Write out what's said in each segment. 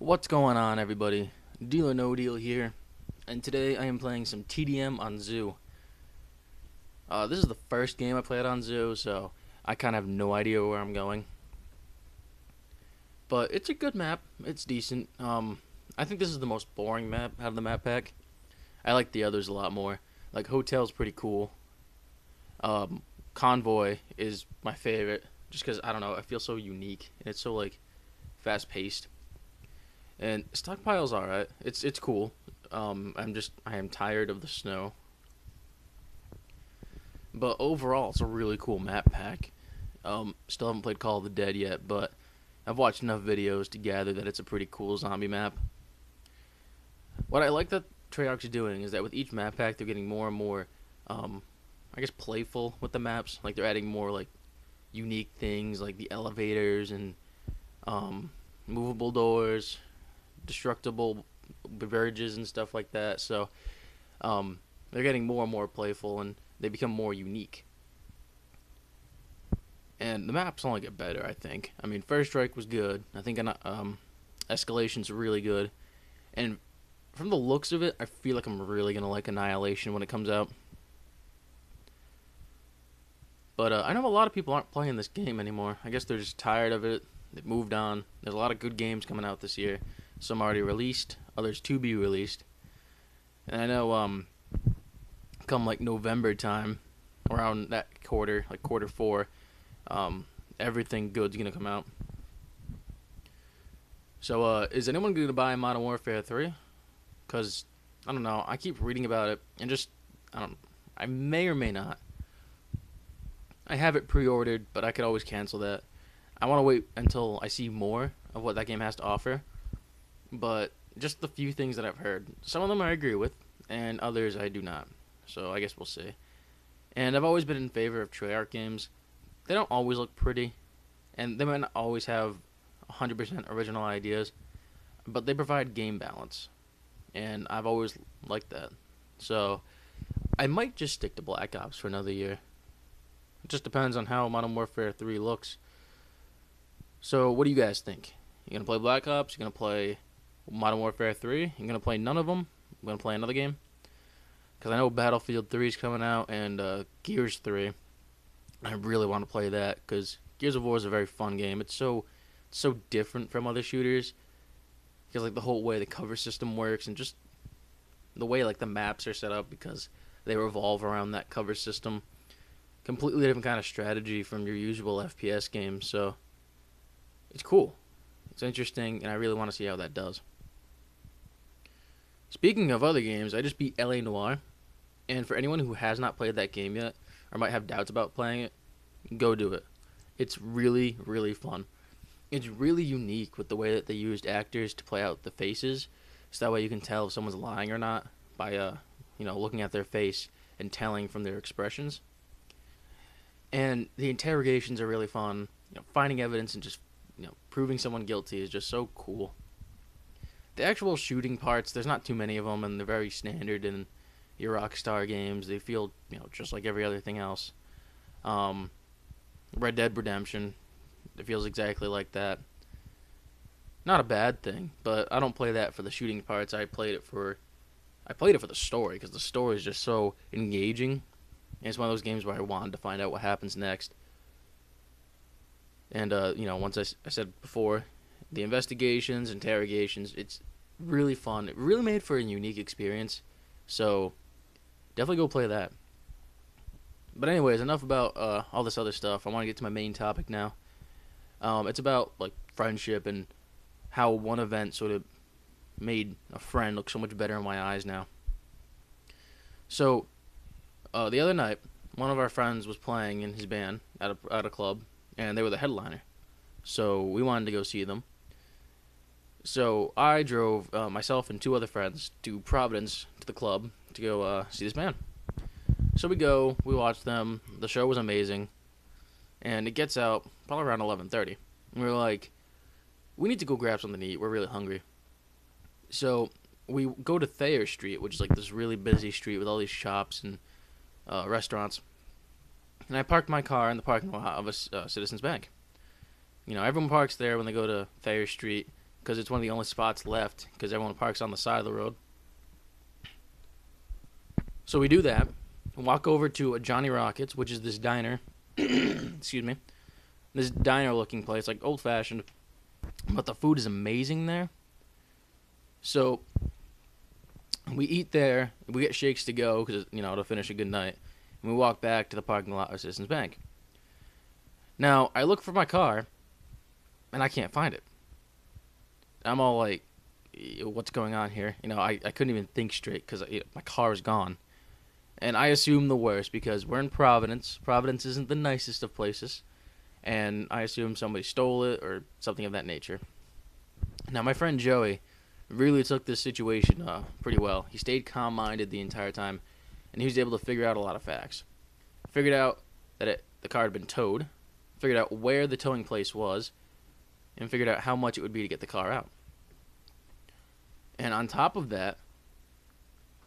What's going on, everybody? Diehlornodiehl here, and today I am playing some TDM on Zoo. This is the first game I played on Zoo, so I kind of have no idea where I'm going. But it's a good map. It's decent. I think this is the most boring map out of the map pack. I like the others a lot more. Like, Hotel's pretty cool. Convoy is my favorite, just because, I don't know, I feel so unique, and it's so, like, fast-paced. And Stockpile's alright. It's cool. I am tired of the snow. But overall, it's a really cool map pack. Still haven't played Call of the Dead yet, but I've watched enough videos to gather that it's a pretty cool zombie map. What I like that Treyarch's doing is that with each map pack, they're getting more and more, I guess, playful with the maps. Like, they're adding more, like, unique things, like the elevators and, movable doors, destructible beverages and stuff like that. So they're getting more and more playful, and they become more unique. And the maps only get better, I think. I mean, First Strike was good. I think Escalation's really good. And from the looks of it, I feel like I'm really going to like Annihilation when it comes out. But I know a lot of people aren't playing this game anymore. I guess they're just tired of it. They've moved on. There's a lot of good games coming out this year. Some already released, others to be released. And I know come like November time, around that quarter, like quarter four, everything good's going to come out. So is anyone going to buy Modern Warfare 3? Because, I don't know, I keep reading about it, and just, I may or may not. I have it pre-ordered, but I could always cancel that. I want to wait until I see more of what that game has to offer. But just the few things that I've heard, some of them I agree with, and others I do not. So I guess we'll see. And I've always been in favor of Treyarch games. They don't always look pretty, and they might not always have 100% original ideas, but they provide game balance. And I've always liked that. So I might just stick to Black Ops for another year. It just depends on how Modern Warfare 3 looks. So what do you guys think? You gonna play Black Ops? You gonna play Modern Warfare 3? You gonna play none of them? You gonna play another game? Because I know Battlefield 3 is coming out, and Gears 3. I really want to play that because Gears of War is a very fun game. It's so different from other shooters. Because like the whole way the cover system works, and just the way like the maps are set up, because they revolve around that cover system. Completely different kind of strategy from your usual FPS games. So it's cool. It's interesting, and I really want to see how that does. Speaking of other games, I just beat LA Noire. And for anyone who has not played that game yet, or might have doubts about playing it, go do it. It's really, really fun. It's really unique with the way that they used actors to play out the faces, so that way you can tell if someone's lying or not by, looking at their face and telling from their expressions. And the interrogations are really fun. Finding evidence and just, proving someone guilty is just so cool. The actual shooting parts, there's not too many of them, and they're very standard in your Rockstar games. They feel, just like every other thing else. Red Dead Redemption, it feels exactly like that. Not a bad thing, but I don't play that for the shooting parts. I played it for the story, because the story is just so engaging. And it's one of those games where I wanted to find out what happens next. And, once I said before, the investigations, interrogations, it's really fun. It really made for a unique experience. So, definitely go play that. But anyways, enough about all this other stuff. I want to get to my main topic now. It's about, like, friendship and how one event sort of made a friend look so much better in my eyes now. So, the other night, one of our friends was playing in his band at a club, and they were the headliner. So we wanted to go see them. So I drove myself and two other friends to Providence to the club to go see this band. So we watch them. The show was amazing, and it gets out probably around 11:30. And we were like, we need to go grab something to eat. We're really hungry. So we go to Thayer Street, which is like this really busy street with all these shops and restaurants. And I parked my car in the parking lot of a Citizens Bank. Everyone parks there when they go to Thayer Street because it's one of the only spots left because everyone parks on the side of the road. So we do that and walk over to a Johnny Rockets, which is this diner. Excuse me. This diner-looking place, like old-fashioned, but the food is amazing there. So we eat there. We get shakes to go because, to finish a good night. And we walk back to the parking lot of Citizens Bank. Now, I look for my car, and I can't find it. I'm all like, what's going on here? I couldn't even think straight because my car is gone. And I assume the worst because we're in Providence. Providence isn't the nicest of places. And I assume somebody stole it or something of that nature. Now, my friend Joey really took this situation pretty well. He stayed calm-minded the entire time, and he was able to figure out a lot of facts. Figured out that the car had been towed, figured out where the towing place was, and figured out how much it would be to get the car out. And on top of that,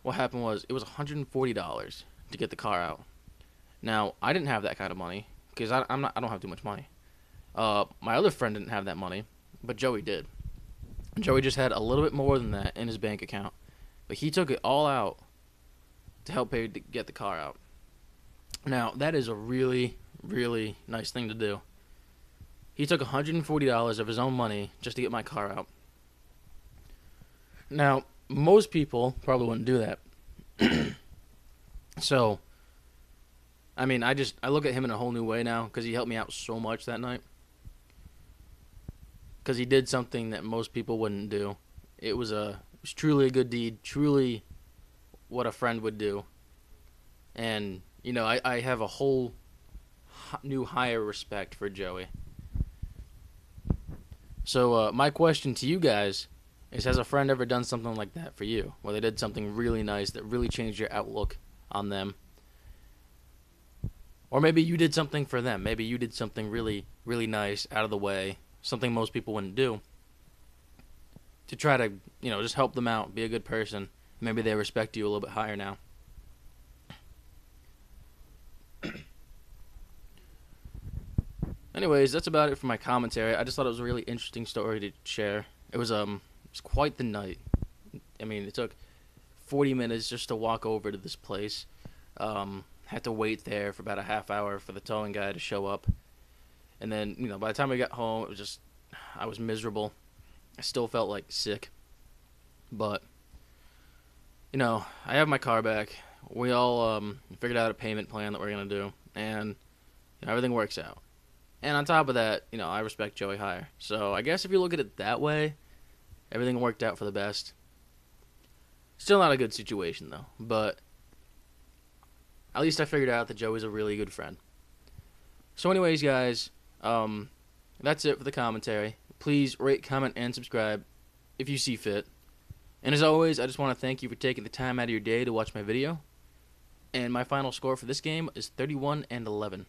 what happened was it was $140 to get the car out. Now, I didn't have that kind of money because I don't have too much money. My other friend didn't have that money, but Joey did. Joey just had a little bit more than that in his bank account, but he took it all out to help pay to get the car out. Now, that is a really, really nice thing to do. He took $140 of his own money just to get my car out. Now, most people probably wouldn't do that. So, I mean, I look at him in a whole new way now because he helped me out so much that night. Because he did something that most people wouldn't do. It was truly a good deed, truly what a friend would do. And, I have a whole new higher respect for Joey. So, my question to you guys is, has a friend ever done something like that for you? Where they did something really nice that really changed your outlook on them? Or maybe you did something for them. Maybe you did something really, really nice, out of the way, something most people wouldn't do, to try to, just help them out, be a good person. Maybe they respect you a little bit higher now. Anyways, that's about it for my commentary. I just thought it was a really interesting story to share. It was quite the night. I mean, it took 40 minutes just to walk over to this place. Had to wait there for about a half hour for the towing guy to show up. And then, by the time we got home, it was just, I was miserable. I still felt like sick. But, I have my car back. We all figured out a payment plan that we're going to do. And everything works out. And on top of that, I respect Joey higher. So I guess if you look at it that way, everything worked out for the best. Still not a good situation, though. But at least I figured out that Joey's a really good friend. So anyways, guys, that's it for the commentary. Please rate, comment, and subscribe if you see fit. And as always, I just want to thank you for taking the time out of your day to watch my video. And my final score for this game is 31-11.